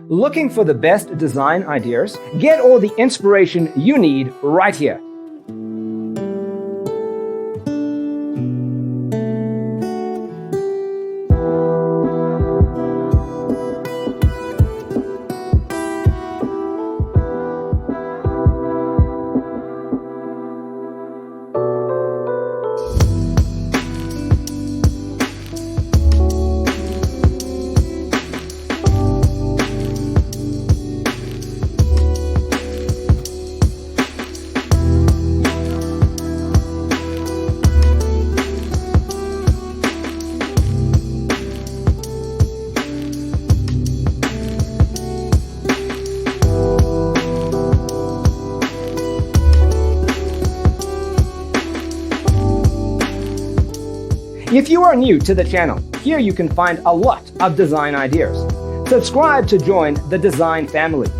Looking for the best design ideas? Get all the inspiration you need right here. If you are new to the channel, here you can find a lot of design ideas. Subscribe to join the design family.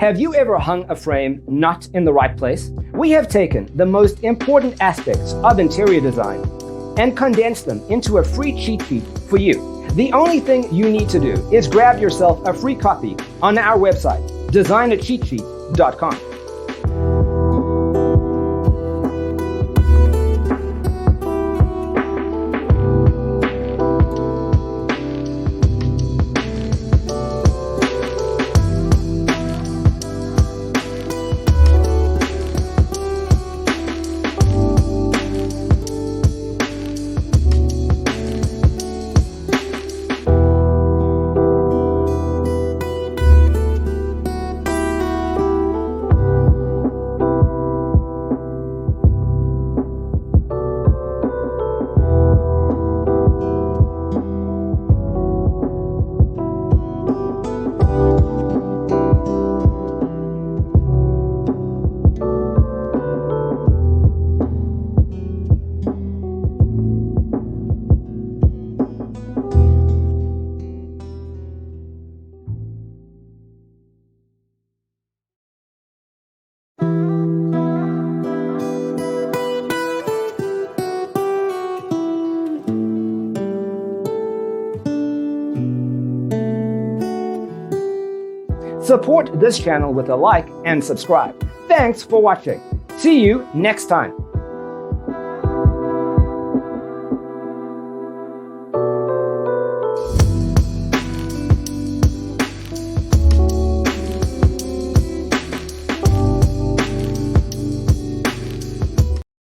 Have you ever hung a frame not in the right place? We have taken the most important aspects of interior design and condensed them into a free cheat sheet for you. The only thing you need to do is grab yourself a free copy on our website, designercheatsheet.com. Support this channel with a like and subscribe. Thanks for watching. See you next time.